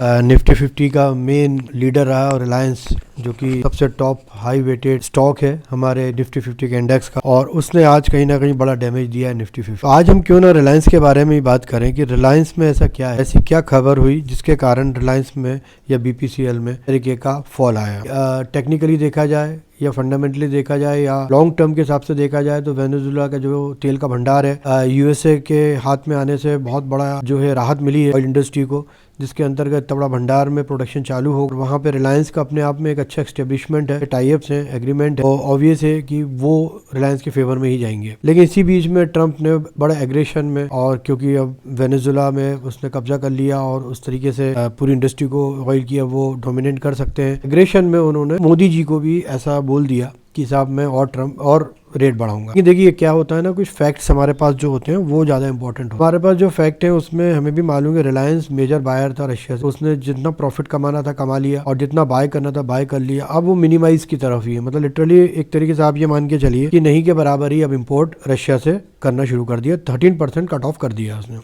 Nifty 50 का main leader रहा और रिलायंस जो कि सबसे टॉप हाई वेटेड स्टॉक है हमारे निफ्टी 50 के इंडेक्स का, और उसने आज कहीं ना कहीं बड़ा डैमेज दिया है निफ्टी 50। आज हम क्यों ना रिलायंस के बारे में ही बात करें कि रिलायंस में ऐसा क्या है, ऐसी क्या खबर हुई जिसके कारण रिलायंस में या बीपीसीएल में तरीके का फॉल आया। टेक्निकली देखा जाए या फंडामेंटली देखा जाए या लॉन्ग टर्म के हिसाब से देखा जाए तो वेनेजुएला का जो तेल का भंडार है यूएसए के हाथ में आने से बहुत बड़ा जो है राहत मिली है ऑयल इंडस्ट्री को, जिसके अंतर्गत इतना बड़ा भंडार में प्रोडक्शन चालू हो। वहाँ पे रिलायंस का अपने आप में एक अच्छा एस्टेब्लिशमेंट है, टाई-अप्स हैं, एग्रीमेंट है, और ऑब्वियस है कि वो रिलायंस के फेवर में ही जाएंगे। लेकिन इसी बीच में ट्रंप ने बड़ा एग्रेशन में, और क्योंकि अब वेनेजुएला में उसने कब्जा कर लिया और उस तरीके से पूरी इंडस्ट्री को ऑयल की अब वो डोमिनेट कर सकते हैं, एग्रेशन में उन्होंने मोदी जी को भी ऐसा बोल दिया कि साहब मैं और ट्रंप और रेट बढ़ाऊंगा। ये देखिए क्या होता है ना, कुछ फैक्ट्स हमारे पास जो होते हैं वो ज्यादा इंपॉर्टेंट होते हैं। हमारे पास जो फैक्ट है उसमें हमें भी मालूम है रिलायंस मेजर बायर था रशिया से, उसने जितना प्रॉफिट कमाना था कमा लिया और जितना बाय करना था बाय कर लिया। अब वो मिनिमाइज की तरफ ही है, मतलब लिटरली एक तरीके से आप ये मान के चलिए कि नहीं के बराबर ही अब इम्पोर्ट रशिया से करना शुरू कर दिया, 13% कट ऑफ कर दिया उसने।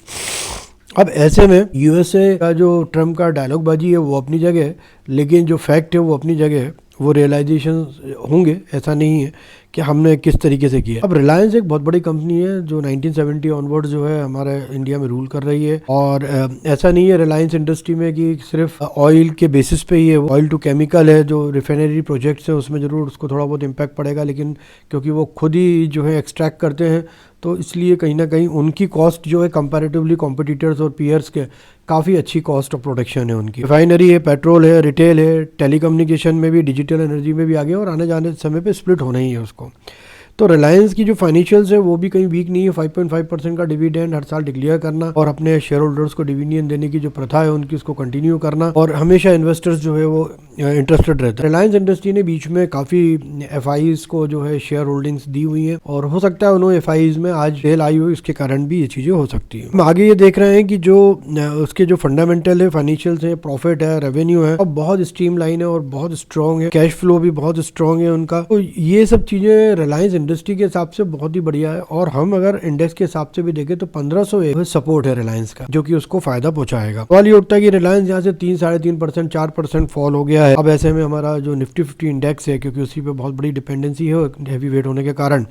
अब ऐसे में यूएसए का जो ट्रम्प का डायलॉग बाजी है वो अपनी जगह है, लेकिन जो फैक्ट है वो अपनी जगह है, वो रियलाइजेशन होंगे, ऐसा नहीं है कि हमने किस तरीके से किया। अब रिलायंस एक बहुत बड़ी कंपनी है जो 1970 ऑनवर्ड जो है हमारे इंडिया में रूल कर रही है, और ऐसा नहीं है रिलायंस इंडस्ट्री में कि सिर्फ ऑयल के बेसिस पे ही है। ऑयल टू केमिकल है, जो रिफाइनरी प्रोजेक्ट्स है उसमें ज़रूर उसको थोड़ा बहुत इम्पैक्ट पड़ेगा, लेकिन क्योंकि वो खुद ही जो है एक्सट्रैक्ट करते हैं तो इसलिए कहीं ना कहीं उनकी कॉस्ट जो है कंपैरेटिवली कॉम्पिटिटर्स और पीयर्स के काफ़ी अच्छी कॉस्ट ऑफ प्रोडक्शन है उनकी। रिफाइनरी है, पेट्रोल है, रिटेल है, टेलीकम्युनिकेशन में भी, डिजिटल एनर्जी में भी आगे, और आने जाने समय पे स्प्लिट होना ही है उसको। तो रिलायंस की जो फाइनेंशियल्स है वो भी कहीं वीक नहीं है। 5.5% का डिविडेंड हर साल डिक्लेयर करना और अपने शेयर होल्डर्स को डिविडेंड देने की जो प्रथा है उनकी उसको कंटिन्यू करना, और हमेशा इन्वेस्टर्स जो है वो इंटरेस्टेड रहते हैं। रिलायंस इंडस्ट्री ने बीच में काफ़ी एफआईज को जो है शेयर होल्डिंग्स दी हुई हैं, और हो सकता है उन्होंने एफआईज में आज सेल आई हो, इसके कारण भी ये चीज़ें हो सकती है। हम आगे ये देख रहे हैं कि जो उसके जो फंडामेंटल है, फाइनेंशियल्स है, प्रॉफिट है, रेवेन्यू है, और बहुत स्ट्रीम लाइन है और बहुत स्ट्रॉन्ग है, कैश फ्लो भी बहुत स्ट्रॉन्ग है उनका। तो ये सब चीज़ें रिलायंस इंडस्ट्री के हिसाब से बहुत ही बढ़िया है। और हम अगर इंडेक्स के हिसाब से भी देखें तो 1501 सपोर्ट है रिलायंस का, जो कि उसको फायदा पहुंचाएगा। सवाल ये उठता है कि रिलायंस यहाँ से 3-3.5%, 4% फॉल हो गया है। अब ऐसे में हमारा जो निफ्टी 50 इंडेक्स है, क्योंकि उसी पे बहुत बड़ी डिपेंडेंसी है हैवी वेट होने के कारण,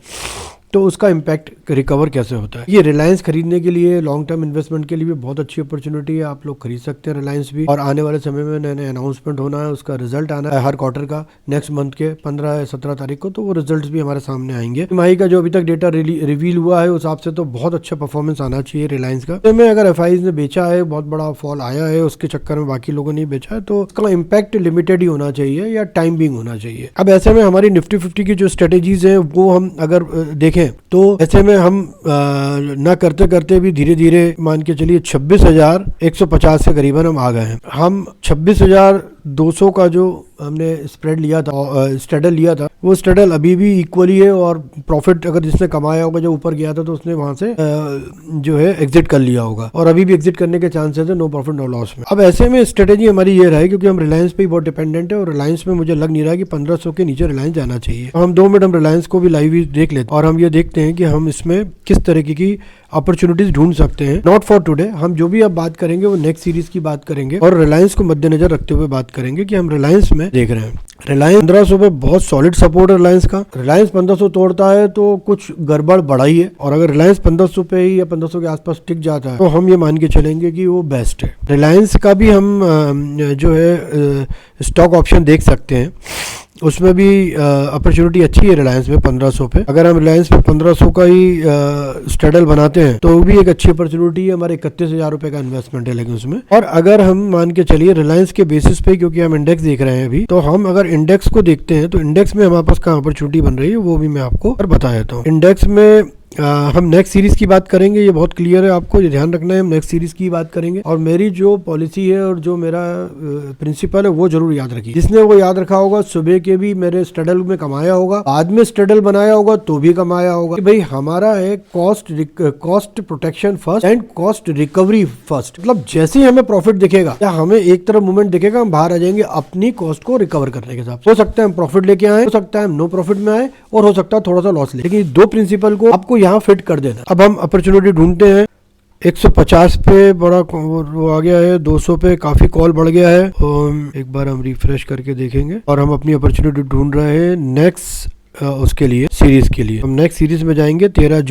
तो उसका इम्पैक्ट रिकवर कैसे होता है। ये रिलायंस खरीदने के लिए, लॉन्ग टर्म इन्वेस्टमेंट के लिए भी बहुत अच्छी अपॉर्चुनिटी है। आप लोग खरीद सकते हैं रिलायंस भी, और आने वाले समय में नए नए अनाउंसमेंट होना है, उसका रिजल्ट आना है हर क्वार्टर का, नेक्स्ट मंथ के 15-17 तारीख को, तो वो रिजल्ट भी हमारे सामने आएंगे। तिमाही का जो अभी तक डेटा रिवील हुआ है उस हिसाब से तो बहुत अच्छा परफॉर्मेंस आना चाहिए रिलायंस का। तो में अगर एफआईज ने बेचा है, बहुत बड़ा फॉल आया है, उसके चक्कर में बाकी लोगों ने बेचा है, तो उसका इम्पैक्ट लिमिटेड ही होना चाहिए या टाइम बिंग होना चाहिए। अब ऐसे में हमारी निफ्टी 50 की जो स्ट्रेटेजीज है वो हम अगर देखें तो ऐसे में हम ना करते करते भी धीरे धीरे मान के चलिए 26,150 के करीबन हम आ गए हैं। हम 26,200 का जो हमने स्प्रेड लिया था, स्ट्रेडल लिया था, वो स्ट्रेडल अभी भी इक्वली है, और प्रॉफिट अगर जिसने कमाया होगा, जब ऊपर गया था तो उसने वहां से जो है एग्जिट कर लिया होगा, और अभी भी एग्जिट करने के चांसेस है, नो प्रॉफिट नो लॉस में। अब ऐसे में स्ट्रेटेजी हमारी ये रही, क्योंकि हम रिलायंस पे ही बहुत डिपेंडेंट है, और रिलायंस में मुझे लग नहीं रहा कि 1500 के नीचे रिलायंस जाना चाहिए। हम 2 मिनट हम रिलायंस को भी लाइव ही देख लेते हैं, और हम ये देखते हैं कि हम इसमें किस तरीके की अपॉर्चुनिटीज ढूंढ सकते हैं। नॉट फॉर टुडे, हम जो भी अब बात करेंगे वो नेक्स्ट सीरीज की बात करेंगे, और रिलायंस को मद्देनजर रखते हुए बात करेंगे कि हम रिलायंस में देख रहे हैं। रिलायंस 1500 पे बहुत सॉलिड सपोर्ट है रिलायंस का। रिलायंस 1500 तोड़ता है तो कुछ गड़बड़ बढ़ाई है, और अगर रिलायंस 1500 पे ही या 1500 के आसपास टिक जाता है तो हम ये मान के चलेंगे कि वो बेस्ट है। रिलायंस का भी हम जो है स्टॉक ऑप्शन देख सकते हैं, उसमें भी अपॉर्चुनिटी अच्छी है रिलायंस में 1500 पे। अगर हम रिलायंस पे 1500 का ही स्ट्रेडल बनाते हैं तो वो भी एक अच्छी अपॉर्चुनिटी है। हमारे 31,000 रुपए का इन्वेस्टमेंट है लेकिन उसमें, और अगर हम मान के चलिए रिलायंस के बेसिस पे, क्योंकि हम इंडेक्स देख रहे हैं अभी, तो हम अगर इंडेक्स को देखते हैं तो इंडेक्स में हमारे पास कहाँ अपॉर्चुनिटी बन रही है वो भी मैं आपको बता देता हूँ। इंडेक्स में हम नेक्स्ट सीरीज की बात करेंगे, ये बहुत क्लियर है, आपको ये ध्यान रखना है, हम नेक्स्ट सीरीज की बात करेंगे। और मेरी जो पॉलिसी है और जो मेरा प्रिंसिपल है वो जरूर याद रखिए। जिसने वो याद रखा होगा, सुबह के भी मेरे स्ट्रेडल में कमाया होगा, बाद में स्ट्रेडल बनाया होगा तो भी कमाया होगा। कि भाई हमारा है cost protection first and cost recovery first. मतलब जैसे ही हमें प्रॉफिट दिखेगा या हमें एक तरफ मूवमेंट दिखेगा, हम बाहर आ जाएंगे अपनी कॉस्ट को रिकवर करने के साथ। हो सकता है हम प्रॉफिट लेके आए, हो सकता है हम नो प्रॉफिट में आए, और हो सकता है थोड़ा सा लॉस ले, लेकिन दो प्रिंसिपल को आपको यहाँ फिट कर देना। अब हम अपॉर्चुनिटी ढूंढते हैं 150 पे बड़ा वो आ गया है, 200 पे काफ़ी कॉल बढ़ गया है। एक बार हम रिफ्रेश करके देखेंगे और हम अपनी अपॉर्चुनिटी ढूंढ रहे हैं नेक्स्ट उसके लिए, सीरीज के लिए। हम नेक्स्ट सीरीज में जाएंगे। 13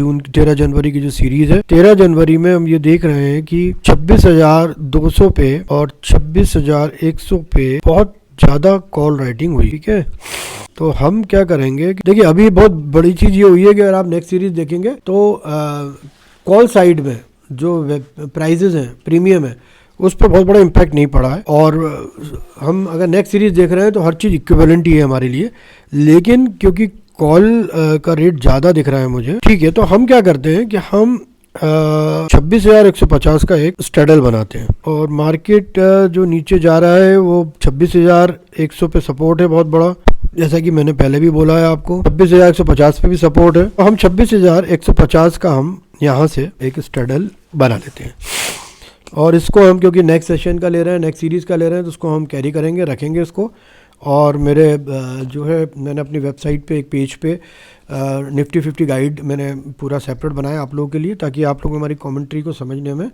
जनवरी की जो सीरीज है, 13 जनवरी में हम ये देख रहे हैं कि 26,200 पे और 26,100 पे बहुत ज़्यादा कॉल राइटिंग हुई। ठीक है, तो हम क्या करेंगे, देखिए अभी बहुत बड़ी चीज़ ये हुई है कि अगर आप नेक्स्ट सीरीज देखेंगे तो कॉल साइड में जो प्राइजेज हैं, प्रीमियम है, उस पर बहुत बड़ा इम्पैक्ट नहीं पड़ा है। और हम अगर नेक्स्ट सीरीज देख रहे हैं तो हर चीज़ इक्विवेलेंट ही है हमारे लिए, लेकिन क्योंकि कॉल का रेट ज़्यादा दिख रहा है मुझे, ठीक है, तो हम क्या करते हैं कि हम 26,150 का एक स्ट्रेडल बनाते हैं और मार्केट जो नीचे जा रहा है वो 26,100 पे सपोर्ट है बहुत बड़ा, जैसा कि मैंने पहले भी बोला है आपको। 26,150 पे भी सपोर्ट है, तो हम 26,150 का हम यहाँ से एक स्ट्रेडल बना लेते हैं और इसको हम, क्योंकि नेक्स्ट सेशन का ले रहे हैं, नेक्स्ट सीरीज़ का ले रहे हैं, तो उसको हम कैरी करेंगे, रखेंगे इसको। और मेरे जो है, मैंने अपनी वेबसाइट पे एक पेज पे निफ्टी 50 गाइड मैंने पूरा सेपरेट बनाया आप लोगों के लिए, ताकि आप लोग हमारी कमेंट्री को समझने में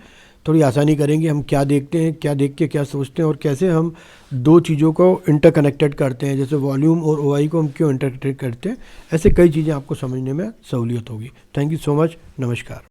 थोड़ी आसानी करेंगे। हम क्या देखते हैं, क्या देख के क्या सोचते हैं और कैसे हम दो चीज़ों को इंटरकनेक्टेड करते हैं, जैसे वॉल्यूम और ओआई को हम क्यों इंटरकनेक्टेड करते हैं, ऐसे कई चीज़ें आपको समझने में सहूलियत होगी। थैंक यू सो मच, नमस्कार।